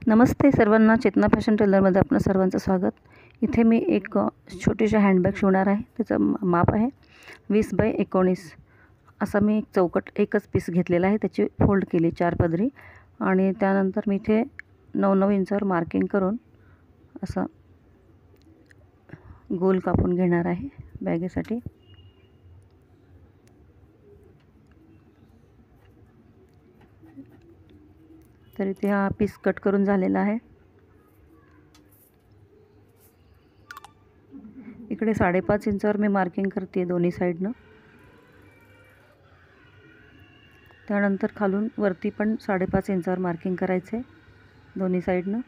नमस्ते सर्वांना, चेतना फॅशन टेलरमध्ये आपलं सर्वांचं स्वागत. इथे मी एक छोटीशी हँडबॅग शिवणार आहे. त्याचं माप आहे 20x19. असा मी एक चौकट एकच पीस घेतलेला आहे. त्याची फोल्ड केली 4 पदरी आणि त्यानंतर मी इथे 9-9 इंचावर मार्किंग करून असं गोल कापून घेणार आहे बॅगेसाठी. तर इथे हा पीस कट करून झालेला आहे. इकडे 5.5 इंचावर मी मार्किंग करते दोन्ही साईडनं. त्यानंतर खालून वरती पण 5.5 इंचावर मार्किंग करायचे दोन्ही साईडनं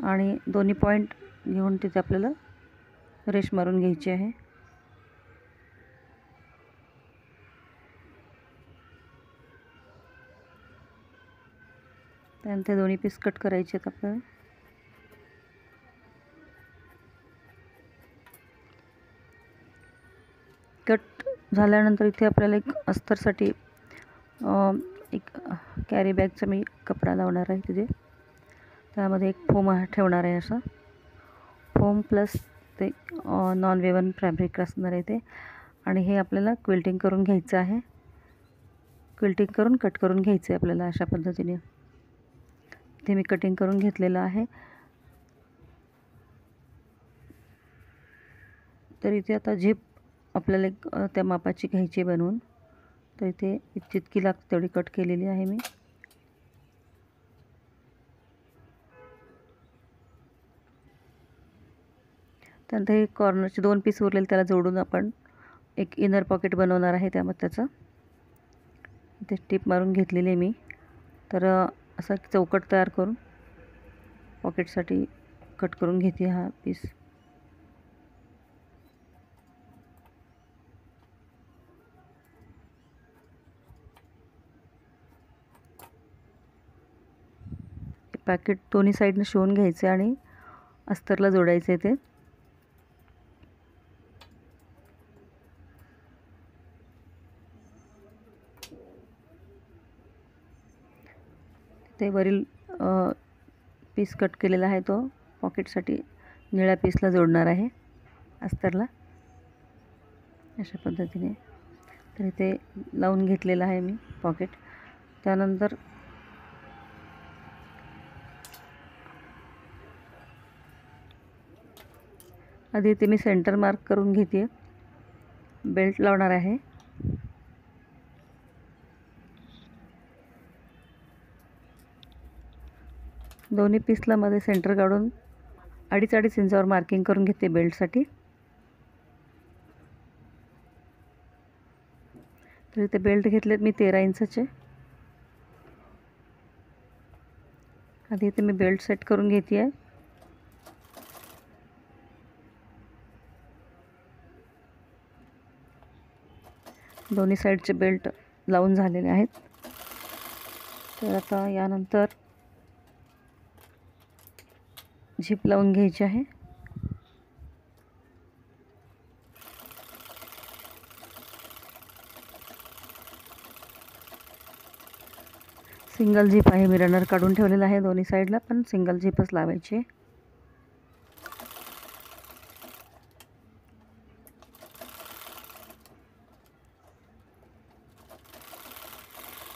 आणि दोन्ही पॉईंट घेऊन तिथे आपल्याला रेष मारून घ्यायची आहे. त्यानंतर दोन्ही पीस कट करायचे आहेत आपल्याला. कट झाल्यानंतर इथे आपल्याला एक अस्तरसाठी एक कॅरी बॅगचा मी कपडा लावणार आहे. तिथे त्यामध्ये एक फोम ठेवणार आहे. असा फोम प्लस ते नॉन वेवन फॅब्रिक असणार आहे ते. आणि हे आपल्याला क्विल्टिंग करून घ्यायचं आहे. क्विल्टिंग करून कट करून घ्यायचं आहे आपल्याला अशा पद्धतीने. इथे मी कटिंग करून घेतलेलं आहे. तर इथे आता झिप आपल्याला एक त्या मापाची घ्यायची बनवून. तर इथे जितकी लागते तेवढी कट केलेली आहे मी. त्यानंतर हे कॉर्नरचे 2 पीस उरलेले त्याला जोडून आपण एक इनर पॉकेट बनवणार आहे. त्यामध्ये त्याचं इथे टिप मारून घेतलेली आहे मी. तर असा चौकट तयार करून पॉकेटसाठी कट करून घेते हा पीस. पॅकेट दोन्ही साईडनं शिवून घ्यायचे आणि अस्तरला जोडायचे ते वरील पीस कट केलेला आहे तो पॉकेटसाठी निळ्या पीसला जोडणार आहे अस्तरला अशा पद्धतीने. तर इथे लावून घेतलेला आहे मी पॉकेट. त्यानंतर आधी इथे मी सेंटर मार्क करून घेते. बेल्ट लावणार आहे. दोन्ही पीसला मध्ये सेंटर काढून 2.5 इंचावर मार्किंग करून घेते बेल्टसाठी. तर इथे बेल्ट घेतलेत मी 13 इंचाचे. आधी इथे मी बेल्ट सेट करून घेते आहे. दोन्ही साईडचे बेल्ट लावून झालेले आहेत. तर आता यानंतर झिप लावून घ्यायची आहे. सिंगल झिप आहे. मी रनर काढून ठेवलेला आहे दोन्ही साईडला, पण सिंगल झिपच लावायची.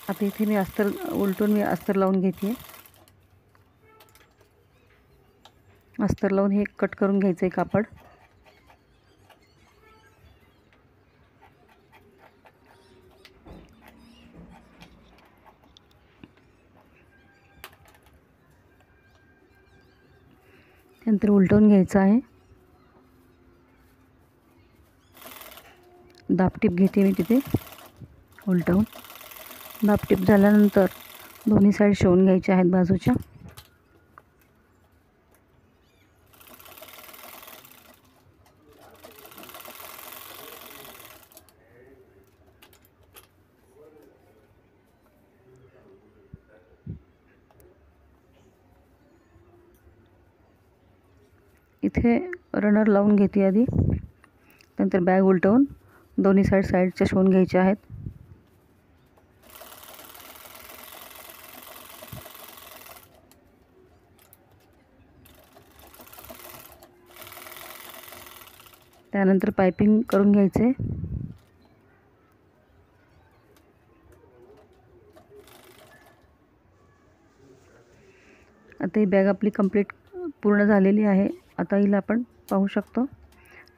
आता इथे मी अस्तर उलटून अस्तर लावून घेते. अस्तर लावून हे कट करून घ्यायचं आहे कापड. त्यानंतर उलटवून घ्यायचं आहे. दाबटीप घेते मी तिथे उलटवून. दाबटीप झाल्यानंतर दोन्ही साईड शिवून घ्यायच्या आहेत बाजूच्या. इथे रनर लावून घेते आधी. त्यानंतर बॅग उलटवून दोन्ही साईडच्या शिवून घ्यायच्या आहेत. त्यानंतर पायपिंग करून घ्यायचे. आता ही बॅग आपली कंप्लीट पूर्ण झालेली आहे. आता हिला आपण पाहू शकतो.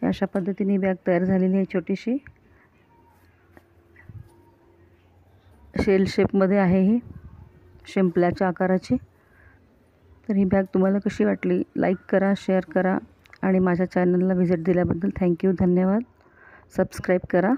अशा पद्धतीने बॅग तयार झालेली आहे. छोटीशी शेल शेपमध्ये आहे ही, शिंपल्याच्या आकाराची. तर ही बॅग तुम्हाला कशी वाटली? लाईक करा, शेअर करा आणि माझ्या चॅनलला व्हिजिट दिल्याबद्दल थँक्यू, धन्यवाद. सबस्क्राईब करा.